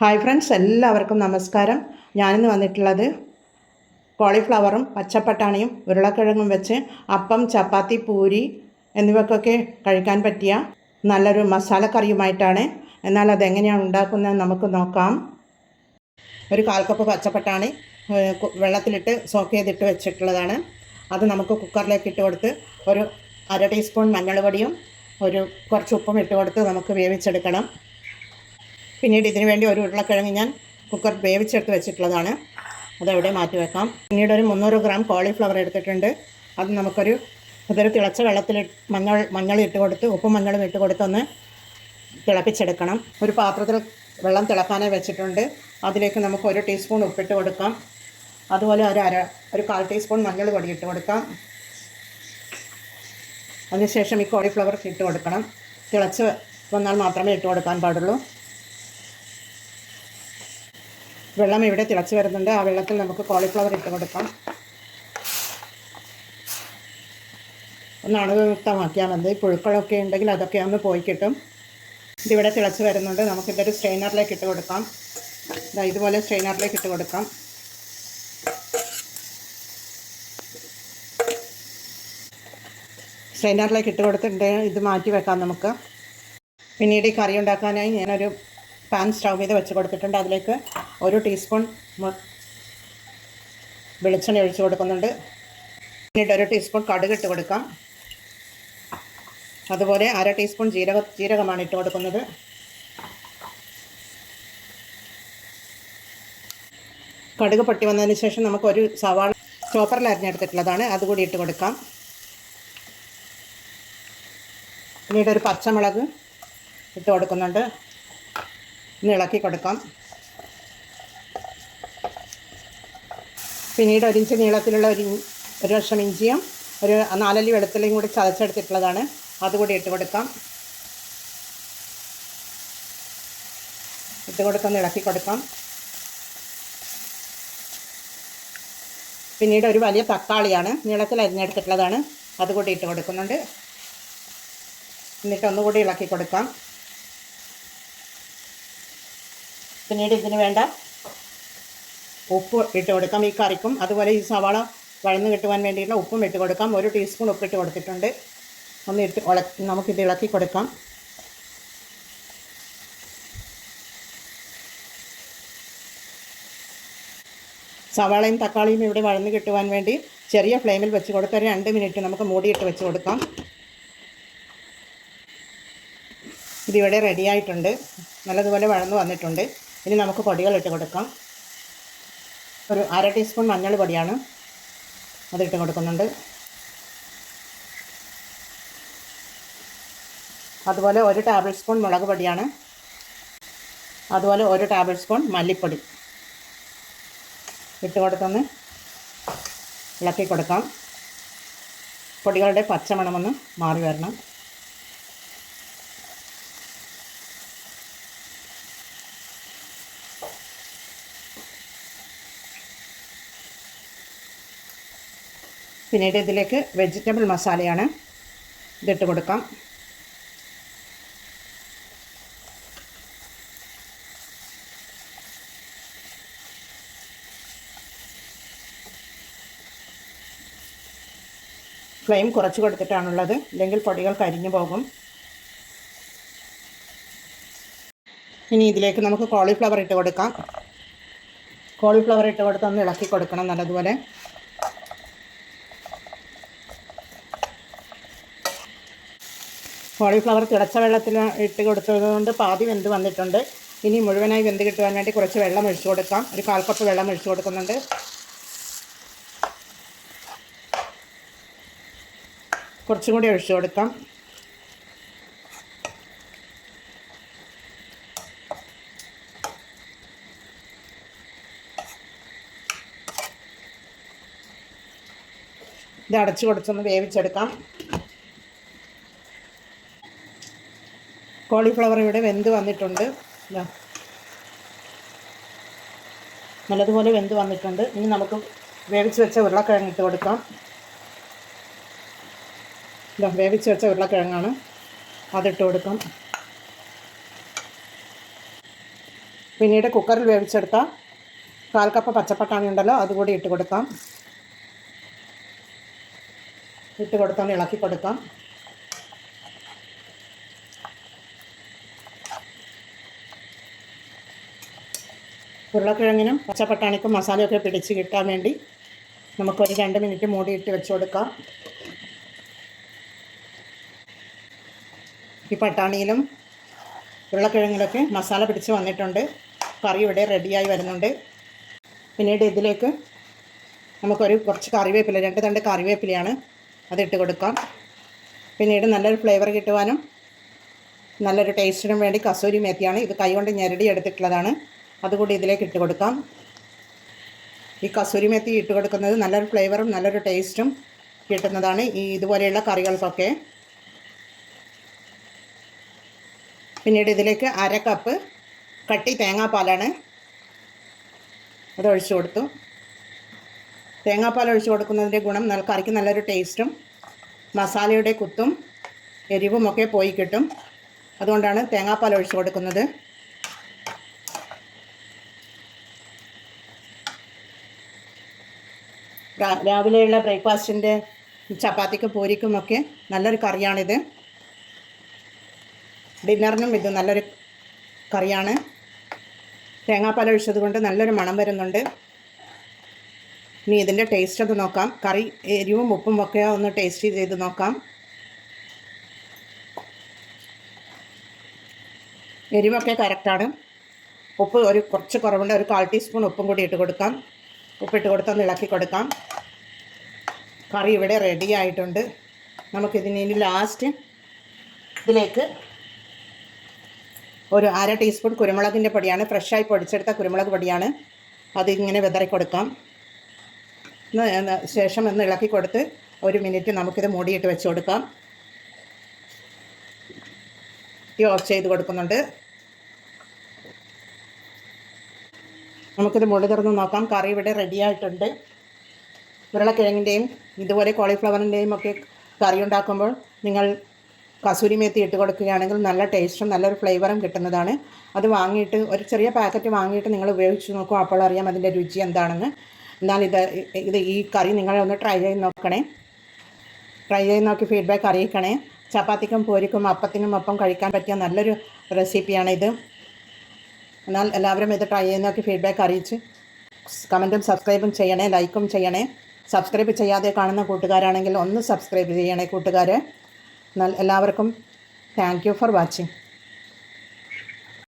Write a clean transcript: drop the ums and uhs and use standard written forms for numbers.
Hi friends, എല്ലാവർക്കും നമസ്കാരം. ഞാനിന്ന് വന്നിട്ടുള്ളത് കോളിഫ്ലവറും പച്ചപ്പട്ടാണിയും ഉരുളക്കിഴങ്ങും വെച്ച് അപ്പം, ചപ്പാത്തി, പൂരി എന്നിവയ്ക്കൊക്കെ കഴിക്കാൻ പറ്റിയ നല്ലൊരു മസാലക്കറിയുമായിട്ടാണ്. എന്നാൽ അതെങ്ങനെയാണ് ഉണ്ടാക്കുന്നത് നമുക്ക് നോക്കാം. ഒരു 1/4 കപ്പ് പച്ചപ്പട്ടാണി വെള്ളത്തിലിട്ട് സോക്ക് ചെയ്തിട്ട് വെച്ചിട്ടുള്ളതാണ്. അത് നമുക്ക് കുക്കറിലേക്ക് ഇട്ട് കൊടുത്ത് ഒരു 1/2 ടീസ്പൂൺ മഞ്ഞൾ പൊടിയും കുറച്ച് ഉപ്പും ഇട്ട് കൊടുത്ത് നമുക്ക് വേവിച്ചെടുക്കണം. പിന്നീട് ഇതിനു വേണ്ടി ഒരു ഉരുളക്കിഴങ്ങ് ഞാൻ കുക്കർ വേവിച്ചെടുത്ത് വെച്ചിട്ടുള്ളതാണ്. അതവിടെ മാറ്റി വെക്കാം. പിന്നീട് ഒരു 300 ഗ്രാം കോളിഫ്ലവർ എടുത്തിട്ടുണ്ട്. അത് അതൊരു തിളച്ച വെള്ളത്തിൽ മഞ്ഞൾ ഇട്ട് കൊടുത്ത് ഉപ്പും മഞ്ഞളും ഇട്ട് കൊടുത്തൊന്ന് തിളപ്പിച്ചെടുക്കണം. ഒരു പാത്രത്തിൽ വെള്ളം തിളക്കാനായി വെച്ചിട്ടുണ്ട്. അതിലേക്ക് നമുക്ക് 1 ടീസ്പൂൺ ഉപ്പിട്ട് കൊടുക്കാം. അതുപോലെ ഒരു 1/4 ടീസ്പൂൺ മഞ്ഞൾ പൊടി ഇട്ട് കൊടുക്കാം. അതിനുശേഷം ഈ കോളിഫ്ലവർ ഇട്ട് കൊടുക്കണം. തിളച്ച് വന്നാൽ മാത്രമേ ഇട്ട് കൊടുക്കാൻ പാടുള്ളൂ. വെള്ളം ഇവിടെ തിളച്ച് വരുന്നുണ്ട്. ആ വെള്ളത്തിൽ നമുക്ക് കോളിഫ്ലവർ ഇട്ട് കൊടുക്കാം. ഒന്ന് അണുവിമുക്തമാക്കിയാൽ മതി. പുഴുക്കളൊക്കെ ഉണ്ടെങ്കിൽ അതൊക്കെ ഒന്ന് പോയി കിട്ടും. ഇതിവിടെ തിളച്ച് വരുന്നുണ്ട്. നമുക്കിതൊരു സ്ട്രെയിനറിലേക്ക് ഇട്ട് കൊടുക്കാം. ഇതുപോലെ സ്ട്രെയിനറിലേക്ക് ഇട്ട് കൊടുക്കാം. സ്ട്രെയിനറിലേക്ക് ഇട്ട് കൊടുത്തിട്ട് ഇത് മാറ്റി വെക്കാം നമുക്ക്. പിന്നീട് ഈ കറി ഉണ്ടാക്കാനായി ഞാനൊരു പാൻ സ്റ്റൗ ചെയ്ത് വെച്ച് കൊടുത്തിട്ടുണ്ട്. അതിലേക്ക് 1 ടീസ്പൂൺ വെളിച്ചെണ്ണ ഒഴിച്ച് കൊടുക്കുന്നുണ്ട്. പിന്നീട് 1 ടീസ്പൂൺ കടുക് ഇട്ട് കൊടുക്കാം. അതുപോലെ 1/2 ടീസ്പൂൺ ജീരകമാണ് ഇട്ട് കൊടുക്കുന്നത്. കടുക് പൊട്ടി വന്നതിന് ശേഷം നമുക്ക് ഒരു സവാള ചോപ്പറിൽ അരിഞ്ഞെടുത്തിട്ടുള്ളതാണ്, അതുകൂടി ഇട്ട് കൊടുക്കാം. പിന്നീട് ഒരു പച്ചമുളക് ഇട്ട് കൊടുക്കുന്നുണ്ട്. ഇളക്കി കൊടുക്കാം. പിന്നീട് 1 ഇഞ്ച് നീളത്തിലുള്ള ഒരു കഷ്ണം ഇഞ്ചിയും ഒരു 4 അല്ലി വെളുത്തുള്ളിയും കൂടി ചതച്ചെടുത്തിട്ടുള്ളതാണ്, അതുകൂടി ഇട്ട് കൊടുക്കാം. ഇളക്കി കൊടുക്കാം. പിന്നീട് ഒരു വലിയ തക്കാളിയാണ് നീളത്തിൽ അരിഞ്ഞെടുത്തിട്ടുള്ളതാണ്, അതുകൂടി ഇട്ട് കൊടുക്കുന്നുണ്ട്. എന്നിട്ട് ഒന്നുകൂടി ഇളക്കി കൊടുക്കാം. പിന്നീട് ഇതിന് വേണ്ട ഉപ്പ് ഇട്ട് കൊടുക്കാം ഈ കറിക്കും. അതുപോലെ ഈ സവാള വഴന്ന് കിട്ടുവാൻ വേണ്ടിയിട്ടുള്ള ഉപ്പും ഇട്ട് കൊടുക്കാം. 1 ടീസ്പൂൺ ഉപ്പിട്ട് കൊടുത്തിട്ടുണ്ട്. നമുക്കിത് ഇളക്കി കൊടുക്കാം. സവാളയും തക്കാളിയും ഇവിടെ വഴന്ന് കിട്ടുവാൻ വേണ്ടി ചെറിയ ഫ്ലെയിമിൽ വെച്ച് കൊടുത്ത് ഒരു 2 മിനിറ്റ് നമുക്ക് മൂടിയിട്ട് വെച്ച് കൊടുക്കാം. ഇതിവിടെ റെഡിയായിട്ടുണ്ട്. നല്ലതുപോലെ വഴന്ന് വന്നിട്ടുണ്ട്. ഇനി നമുക്ക് പൊടികൾ ഇട്ട് കൊടുക്കാം. ഒരു 1/2 ടീസ്പൂൺ മഞ്ഞൾ പൊടിയാണ്, അതിട്ട് കൊടുക്കുന്നുണ്ട്. അതുപോലെ 1 ടേബിൾ സ്പൂൺ മുളക് പൊടിയാണ്. അതുപോലെ 1 ടേബിൾ സ്പൂൺ മല്ലിപ്പൊടി ഇട്ട് കൊടുത്തൊന്ന് ഇളക്കി കൊടുക്കാം. പൊടികളുടെ പച്ചമണമൊന്ന് മാറി വരണം. പിന്നീട് ഇതിലേക്ക് വെജിറ്റബിൾ മസാലയാണ്, ഇതിട്ട് കൊടുക്കാം. ഫ്ലെയിം കുറച്ച് കൊടുത്തിട്ടാണുള്ളത്, ഇല്ലെങ്കിൽ പൊടികൾ കരിഞ്ഞു പോകും. ഇനി ഇതിലേക്ക് നമുക്ക് കോളിഫ്ലവർ ഇട്ട് കൊടുക്കാം. കോളിഫ്ലവർ ഇട്ട് കൊടുത്തൊന്ന് ഇളക്കി കൊടുക്കണം നല്ലതുപോലെ. കോളിഫ്ലവർ തിളച്ച വെള്ളത്തിൽ ഇട്ട് കൊടുത്തതുകൊണ്ട് പാതി വെന്ത് വന്നിട്ടുണ്ട്. ഇനി മുഴുവനായി വെന്ത് കിട്ടുവാൻ വേണ്ടി കുറച്ച് വെള്ളം ഒഴിച്ചു കൊടുക്കാം. ഒരു 1/4 കപ്പ് വെള്ളം ഒഴിച്ചു കൊടുക്കുന്നുണ്ട്. കുറച്ചും കൂടി ഒഴിച്ചു കൊടുക്കാം. ഇത് അടച്ചു കൊടുത്തൊന്ന് വേവിച്ചെടുക്കാം. കോളിഫ്ലവർ ഇവിടെ വെന്ത് വന്നിട്ടുണ്ട്. നല്ലതുപോലെ വെന്ത് വന്നിട്ടുണ്ട്. ഇനി നമുക്ക് വേവിച്ച് വെച്ച ഉരുളക്കിഴങ്ങ് ഇട്ട് കൊടുക്കാം. വേവിച്ച് വെച്ച ഉരുളക്കിഴങ്ങാണ്, അതിട്ട് കൊടുക്കാം. പിന്നീട് കുക്കറിൽ വേവിച്ചെടുത്ത 1/4 കപ്പ് പച്ചപ്പട്ടാണി ഉണ്ടല്ലോ അതുകൂടി ഇട്ട് കൊടുക്കാം. ഇട്ട് കൊടുത്തൊന്ന് ഇളക്കി കൊടുക്കാം. ഉരുളക്കിഴങ്ങിനും പച്ചപ്പട്ടാണിക്കും മസാലയൊക്കെ പിടിച്ച് കിട്ടാൻ വേണ്ടി നമുക്കൊരു 2 മിനിറ്റ് മൂടിയിട്ട് വെച്ച് കൊടുക്കാം. ഈ പട്ടാണിയിലും ഉരുളക്കിഴങ്ങിലൊക്കെ മസാല പിടിച്ച് വന്നിട്ടുണ്ട്. കറി ഇവിടെ റെഡിയായി വരുന്നുണ്ട്. പിന്നീട് ഇതിലേക്ക് നമുക്കൊരു കുറച്ച് കറിവേപ്പില, 2 തണ്ട് കറിവേപ്പിലയാണ്, അതിട്ട് കൊടുക്കാം. പിന്നീട് നല്ലൊരു ഫ്ലേവർ കിട്ടുവാനും നല്ലൊരു ടേസ്റ്റിനും വേണ്ടി കസൂരി മേത്തിയാണ്, ഇത് കൈകൊണ്ട് ഞെരടി എടുത്തിട്ടുള്ളതാണ്, അതുകൂടി ഇതിലേക്ക് ഇട്ട് കൊടുക്കാം. ഈ കസൂരി മേത്തി ഇട്ട് കൊടുക്കുന്നത് നല്ലൊരു ഫ്ലേവറും നല്ലൊരു ടേസ്റ്റും കിട്ടുന്നതാണ് ഈ ഇതുപോലെയുള്ള കറികൾക്കൊക്കെ. പിന്നീട് ഇതിലേക്ക് 1/2 കപ്പ് കട്ടി തേങ്ങാപ്പാലാണ്, അത് ഒഴിച്ചു കൊടുത്തു. തേങ്ങാപ്പാൽ ഒഴിച്ചു കൊടുക്കുന്നതിൻ്റെ ഗുണം കറിക്ക് നല്ലൊരു ടേസ്റ്റും മസാലയുടെ കുത്തും എരിവുമൊക്കെ പോയി കിട്ടും. അതുകൊണ്ടാണ് തേങ്ങാപ്പാൽ ഒഴിച്ചു കൊടുക്കുന്നത്. രാവിലെയുള്ള ബ്രേക്ക്ഫാസ്റ്റിൻ്റെ ചപ്പാത്തിക്കും പൂരിക്കുമൊക്കെ നല്ലൊരു കറിയാണിത്. ഡിന്നറിനും ഇത് നല്ലൊരു കറിയാണ്. തേങ്ങാപ്പാൽ ഒഴിച്ചത് കൊണ്ട് നല്ലൊരു മണം വരുന്നുണ്ട്. ഇനി ഇതിൻ്റെ ടേസ്റ്റ് ഒന്ന് നോക്കാം. കറി എരിവും ഉപ്പും ഒക്കെ ഒന്ന് ടേസ്റ്റ് ചെയ്ത് നോക്കാം. എരിവൊക്കെ കറക്റ്റാണ്. ഉപ്പ് കുറച്ച് കുറവുണ്ട്, ഒരു 1/4 ടീസ്പൂൺ ഉപ്പും കൂടി ഇട്ട് കൊടുക്കാം. ഉപ്പിട്ട് കൊടുത്തൊന്ന് ഇളക്കി കൊടുക്കാം. കറി ഇവിടെ റെഡി ആയിട്ടുണ്ട്. നമുക്കിതിന് ഇനി ലാസ്റ്റ് ഇതിലേക്ക് ഒരു 1/2 ടീസ്പൂൺ കുരുമുളകിൻ്റെ പൊടിയാണ്, ഫ്രഷായി പൊടിച്ചെടുത്ത കുരുമുളക് പൊടിയാണ്, അതിങ്ങനെ വിതറി കൊടുക്കാം. ശേഷം ഒന്ന് ഇളക്കി കൊടുത്ത് 1 മിനിറ്റ് നമുക്കിത് മൂടിയിട്ട് വെച്ച് കൊടുക്കാം. തീ ഓഫ് ചെയ്ത് കൊടുക്കുന്നുണ്ട്. നമുക്കിത് മുളി തുറന്ന് നോക്കാം. കറി ഇവിടെ റെഡി ആയിട്ടുണ്ട്. ഉരുളക്കിഴങ്ങിൻ്റെയും ഇതുപോലെ കോളിഫ്ലവറിൻ്റെയും ഒക്കെ കറി ഉണ്ടാക്കുമ്പോൾ നിങ്ങൾ കസൂരി മേത്തി ഇട്ട് കൊടുക്കുകയാണെങ്കിൽ നല്ല ടേസ്റ്റും നല്ലൊരു ഫ്ലേവറും കിട്ടുന്നതാണ്. അത് വാങ്ങിയിട്ട് ഒരു ചെറിയ പാക്കറ്റ് വാങ്ങിയിട്ട് നിങ്ങൾ ഉപയോഗിച്ച് നോക്കും, അപ്പോൾ അറിയാം അതിൻ്റെ രുചി എന്താണെന്ന്. എന്നാൽ ഈ കറി നിങ്ങളൊന്ന് ട്രൈ ചെയ്ത് നോക്കണേ. ട്രൈ ചെയ്ത് നോക്കി ഫീഡ്ബാക്ക് അറിയിക്കണേ. ചപ്പാത്തിക്കും പൂരിക്കും അപ്പത്തിനും ഒപ്പം കഴിക്കാൻ പറ്റിയ നല്ലൊരു റെസിപ്പിയാണിത്. എന്നാൽ എല്ലാവരും ഇത് ട്രൈ ചെയ്ത് നോക്കി ഫീഡ്ബാക്ക് അറിയിച്ച് കമൻറ്റും സബ്സ്ക്രൈബും ചെയ്യണേ, ലൈക്കും ചെയ്യണേ. സബ്സ്ക്രൈബ് ചെയ്യാതെ കാണുന്ന കൂട്ടുകാരാണെങ്കിൽ ഒന്ന് സബ്സ്ക്രൈബ് ചെയ്യണേ കൂട്ടുകാരെ. എന്നാൽ എല്ലാവർക്കും താങ്ക് യു ഫോർ വാച്ചിങ്.